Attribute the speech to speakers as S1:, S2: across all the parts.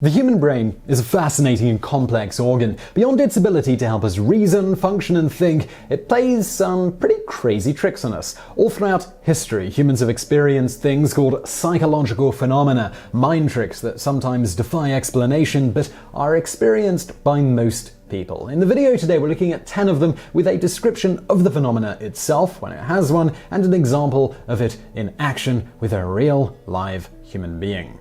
S1: The human brain is a fascinating and complex organ. Beyond its ability to help us reason, function, and think, it plays some pretty crazy tricks on us. All throughout history, humans have experienced things called psychological phenomena, mind tricks that sometimes defy explanation but are experienced by most people. In the video today, we're looking at 10 of them with a description of the phenomena itself, when it has one, and an example of it in action with a real, live human being.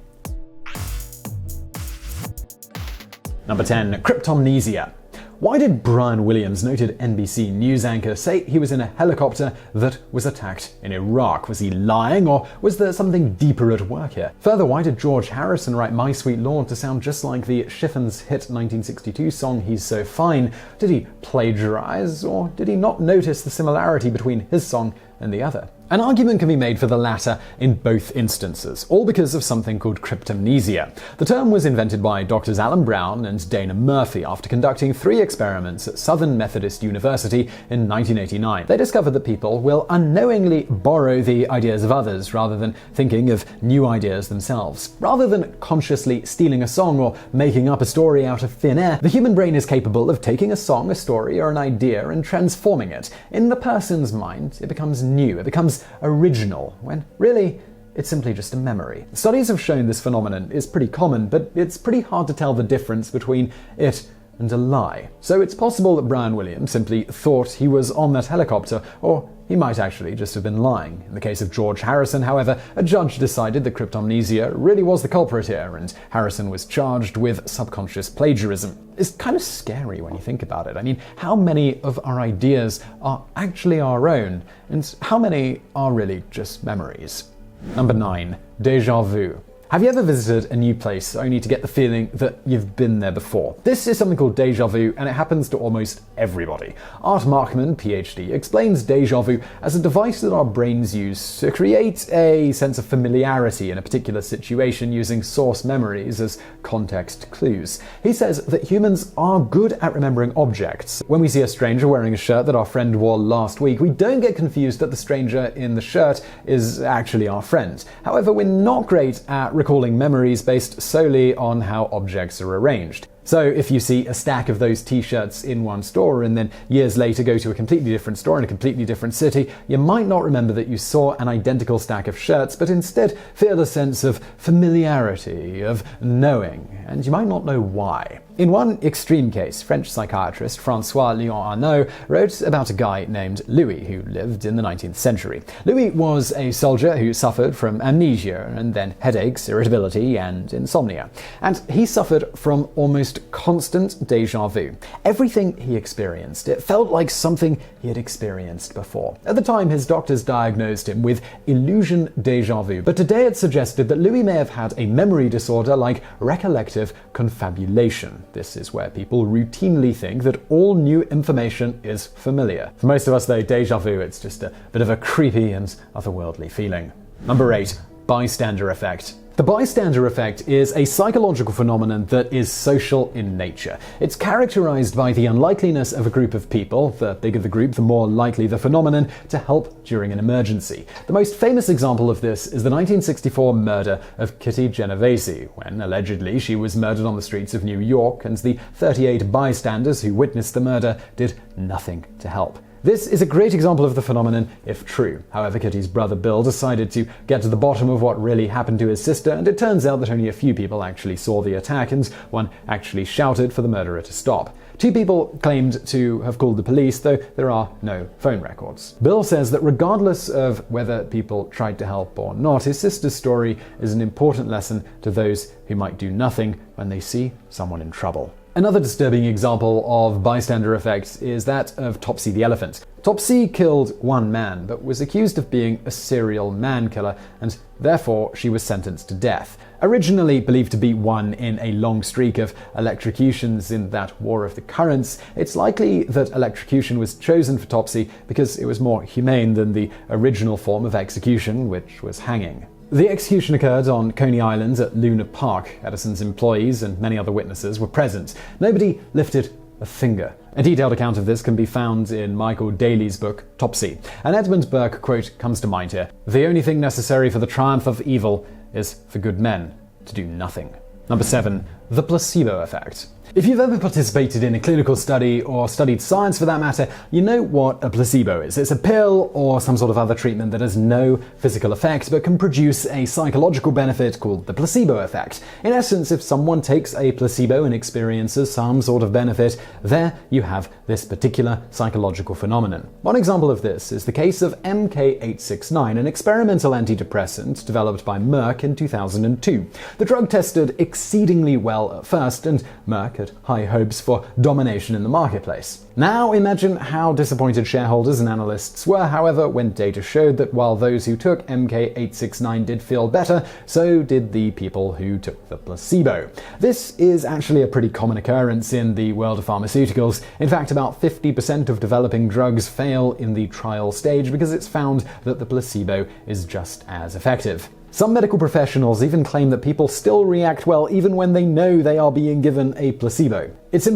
S1: Number 10. Cryptomnesia. Why did Brian Williams, noted NBC News anchor, say he was in a helicopter that was attacked in Iraq? Was he lying, or was there something deeper at work here? Further, why did George Harrison write My Sweet Lord to sound just like the Chiffons' hit 1962 song He's So Fine? Did he plagiarize, or did he not notice the similarity between his song and the other? An argument can be made for the latter in both instances, all because of something called cryptomnesia. The term was invented by Drs. Alan Brown and Dana Murphy after conducting 3 experiments at Southern Methodist University in 1989. They discovered that people will unknowingly borrow the ideas of others rather than thinking of new ideas themselves. Rather than consciously stealing a song or making up a story out of thin air, the human brain is capable of taking a song, a story, or an idea and transforming it. In the person's mind, it becomes new, it becomes original, when really it's simply just a memory. Studies have shown this phenomenon is pretty common, but it's pretty hard to tell the difference between it and a lie. So it's possible that Brian Williams simply thought he was on that helicopter, or he might actually just have been lying. In the case of George Harrison, however, a judge decided that cryptomnesia really was the culprit here, and Harrison was charged with subconscious plagiarism. It's kind of scary when you think about it. I mean, how many of our ideas are actually our own, and how many are really just memories? Number 9. Deja Vu. Have you ever visited a new place only to get the feeling that you've been there before? This is something called deja vu, and it happens to almost everybody. Art Markman, PhD, explains deja vu as a device that our brains use to create a sense of familiarity in a particular situation using source memories as context clues. He says that humans are good at remembering objects. When we see a stranger wearing a shirt that our friend wore last week, we don't get confused that the stranger in the shirt is actually our friend. However, we're not great at recalling memories based solely on how objects are arranged. So if you see a stack of those t-shirts in one store and then years later go to a completely different store in a completely different city, you might not remember that you saw an identical stack of shirts, but instead feel a sense of familiarity, of knowing, and you might not know why. In one extreme case, French psychiatrist François Léon-Arnault wrote about a guy named Louis who lived in the 19th century. Louis was a soldier who suffered from amnesia and then headaches, irritability, and insomnia. And he suffered from almost constant deja vu. Everything he experienced, it felt like something he had experienced before. At the time, his doctors diagnosed him with illusion deja vu, but today it's suggested that Louis may have had a memory disorder like recollective confabulation. This is where people routinely think that all new information is familiar. For most of us, though, deja vu, it's just a bit of a creepy and otherworldly feeling. Number 8. Bystander Effect. The bystander effect is a psychological phenomenon that is social in nature. It's characterized by the unlikeliness of a group of people. The bigger the group, the more likely the phenomenon to help during an emergency. The most famous example of this is the 1964 murder of Kitty Genovese, when allegedly she was murdered on the streets of New York, and the 38 bystanders who witnessed the murder did nothing to help. This is a great example of the phenomenon if true. However, Kitty's brother Bill decided to get to the bottom of what really happened to his sister, and it turns out that only a few people actually saw the attack, and one actually shouted for the murderer to stop. 2 people claimed to have called the police, though there are no phone records. Bill says that regardless of whether people tried to help or not, his sister's story is an important lesson to those who might do nothing when they see someone in trouble. Another disturbing example of bystander effect is that of Topsy the Elephant. Topsy killed 1 man, but was accused of being a serial man-killer, and therefore she was sentenced to death. Originally believed to be one in a long streak of electrocutions in that War of the Currents, it's likely that electrocution was chosen for Topsy because it was more humane than the original form of execution, which was hanging. The execution occurred on Coney Island at Luna Park. Edison's employees and many other witnesses were present. Nobody lifted a finger. A detailed account of this can be found in Michael Daly's book, Topsy. An Edmund Burke quote comes to mind here: "The only thing necessary for the triumph of evil is for good men to do nothing." Number 7. the placebo effect. If you've ever participated in a clinical study or studied science for that matter, you know what a placebo is. It's a pill or some sort of other treatment that has no physical effect but can produce a psychological benefit called the placebo effect. In essence, if someone takes a placebo and experiences some sort of benefit, there you have this particular psychological phenomenon. One example of this is the case of MK869, an experimental antidepressant developed by Merck in 2002. The drug tested exceedingly well at first, and Merck had high hopes for domination in the marketplace. Now imagine how disappointed shareholders and analysts were, however, when data showed that while those who took MK869 did feel better, so did the people who took the placebo. This is actually a pretty common occurrence in the world of pharmaceuticals. In fact, about 50% of developing drugs fail in the trial stage because it's found that the placebo is just as effective. Some medical professionals even claim that people still react well even when they know they are being given a placebo. It's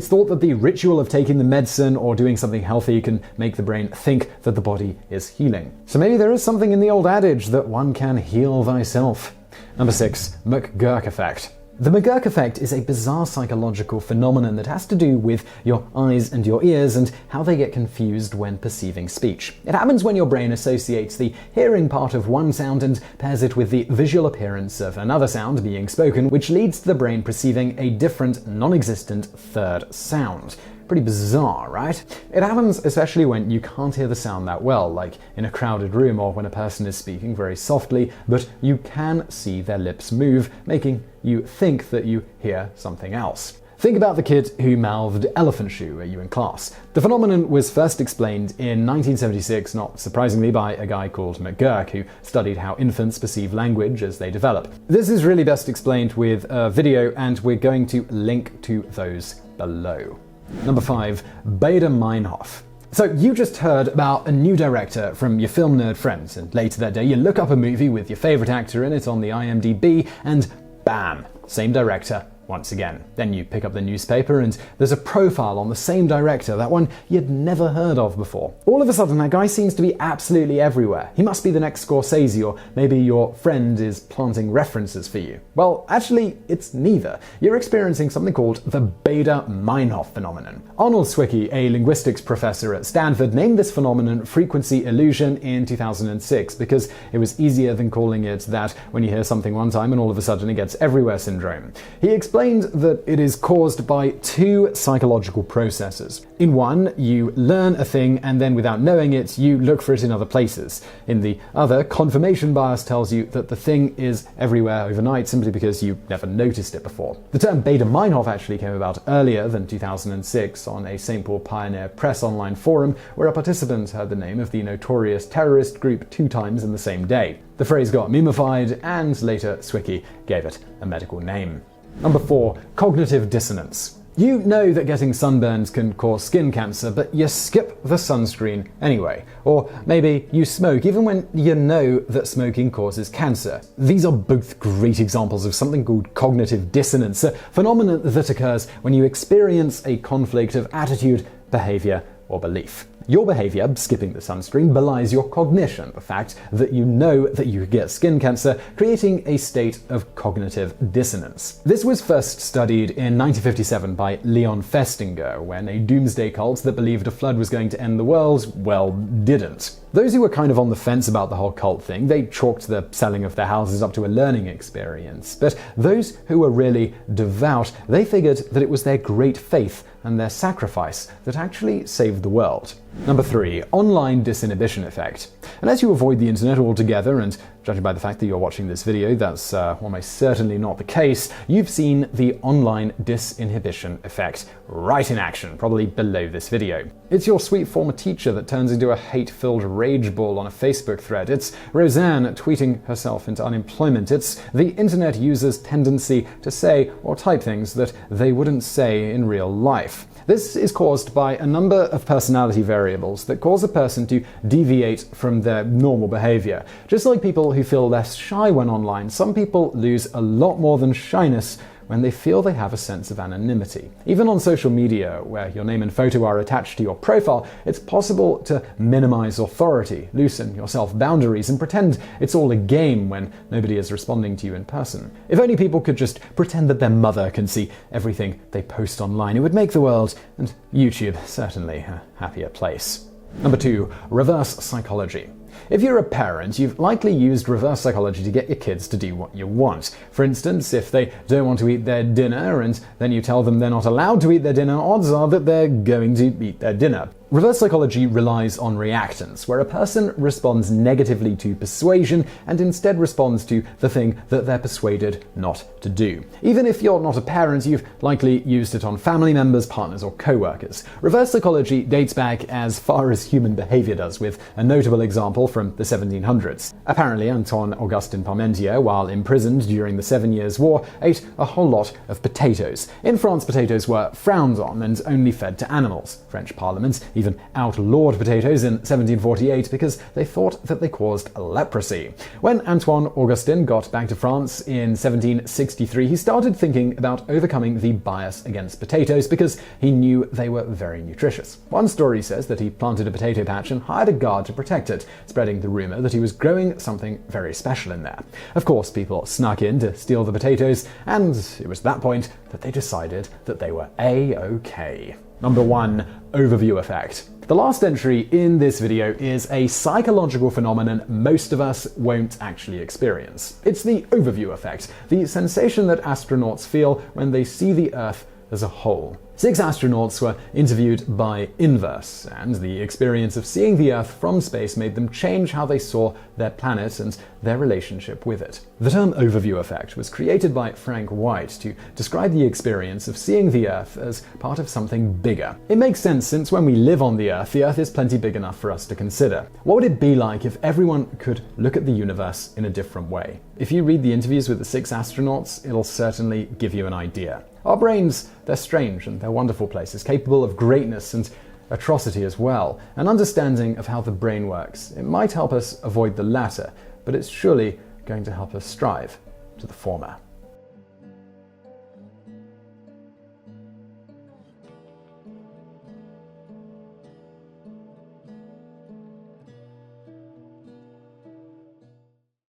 S1: thought that the ritual of taking the medicine or doing something healthy can make the brain think that the body is healing. So maybe there is something in the old adage that one can heal thyself. Number 6. McGurk Effect. The McGurk Effect is a bizarre psychological phenomenon that has to do with your eyes and your ears and how they get confused when perceiving speech. It happens when your brain associates the hearing part of one sound and pairs it with the visual appearance of another sound being spoken, which leads to the brain perceiving a different, non-existent third sound. Pretty bizarre, right? It happens especially when you can't hear the sound that well, like in a crowded room or when a person is speaking very softly, but you can see their lips move, making you think that you hear something else. Think about the kid who mouthed elephant shoe at you in class. The phenomenon was first explained in 1976, not surprisingly, by a guy called McGurk, who studied how infants perceive language as they develop. This is really best explained with a video, and we're going to link to those below. Number 5. Baader-Meinhof. So you just heard about a new director from your film nerd friends, and later that day you look up a movie with your favorite actor in it on the IMDb, and bam, same director once again. Then you pick up the newspaper and there's a profile on the same director, that one you'd never heard of before. All of a sudden that guy seems to be absolutely everywhere. He must be the next Scorsese, or maybe your friend is planting references for you. Well, actually, it's neither. You're experiencing something called the Baader-Meinhof Phenomenon. Arnold Zwicky, a linguistics professor at Stanford, named this phenomenon frequency illusion in 2006 because it was easier than calling it that when you hear something one time and all of a sudden it gets everywhere syndrome. He explained that it is caused by two psychological processes. In one, you learn a thing and then without knowing it, you look for it in other places. In the other, confirmation bias tells you that the thing is everywhere overnight simply because you never noticed it before. The term Baader-Meinhof actually came about earlier than 2006 on a St. Paul Pioneer Press online forum where a participant heard the name of the notorious terrorist group 2 times in the same day. The phrase got memified and later Zwicky gave it a medical name. Number 4. Cognitive dissonance. You know that getting sunburns can cause skin cancer, but you skip the sunscreen anyway. Or maybe you smoke even when you know that smoking causes cancer. These are both great examples of something called cognitive dissonance, a phenomenon that occurs when you experience a conflict of attitude, behavior, or belief. Your behavior, skipping the sunscreen, belies your cognition, the fact that you know that you could get skin cancer, creating a state of cognitive dissonance. This was first studied in 1957 by Leon Festinger, when a doomsday cult that believed a flood was going to end the world, well, didn't. Those who were kind of on the fence about the whole cult thing, they chalked the selling of their houses up to a learning experience. But those who were really devout, they figured that it was their great faith and their sacrifice that actually saved the world. Number 3. Online Disinhibition Effect. Unless you avoid the internet altogether, and judging by the fact that you're watching this video, that's almost certainly not the case, you've seen the online disinhibition effect right in action, probably below this video. It's your sweet former teacher that turns into a hate-filled rage ball on a Facebook thread. It's Roseanne tweeting herself into unemployment. It's the internet user's tendency to say or type things that they wouldn't say in real life. This is caused by a number of personality variables that cause a person to deviate from their normal behavior. Just like people who feel less shy when online, some people lose a lot more than shyness when they feel they have a sense of anonymity. Even on social media, where your name and photo are attached to your profile, it's possible to minimize authority, loosen your self-boundaries, and pretend it's all a game when nobody is responding to you in person. If only people could just pretend that their mother can see everything they post online, it would make the world, and YouTube certainly, a happier place. Number 2. Reverse psychology. If you're a parent, you've likely used reverse psychology to get your kids to do what you want. For instance, if they don't want to eat their dinner and then you tell them they're not allowed to eat their dinner, odds are that they're going to eat their dinner. Reverse psychology relies on reactance, where a person responds negatively to persuasion and instead responds to the thing that they're persuaded not to do. Even if you're not a parent, you've likely used it on family members, partners, or co-workers. Reverse psychology dates back as far as human behavior does, with a notable example from the 1700s. Apparently, Anton Augustin Parmentier, while imprisoned during the 7 Years' War, ate a whole lot of potatoes. In France, potatoes were frowned on and only fed to animals. French Parliament even outlawed potatoes in 1748 because they thought that they caused leprosy. When Antoine Augustin got back to France in 1763, he started thinking about overcoming the bias against potatoes because he knew they were very nutritious. One story says that he planted a potato patch and hired a guard to protect it, spreading the rumor that he was growing something very special in there. Of course, people snuck in to steal the potatoes, and it was that point that they decided that they were A-OK. Number 1. Overview effect. The last entry in this video is a psychological phenomenon most of us won't actually experience. It's the overview effect, the sensation that astronauts feel when they see the Earth as a whole. 6 astronauts were interviewed by Inverse, and the experience of seeing the Earth from space made them change how they saw their planet and their relationship with it. The term overview effect was created by Frank White to describe the experience of seeing the Earth as part of something bigger. It makes sense since when we live on the Earth is plenty big enough for us to consider. What would it be like if everyone could look at the universe in a different way? If you read the interviews with the 6 astronauts, it'll certainly give you an idea. Our brains, they're strange and they're wonderful places, capable of greatness and atrocity as well. An understanding of how the brain works, it might help us avoid the latter, but it's surely going to help us strive to the former.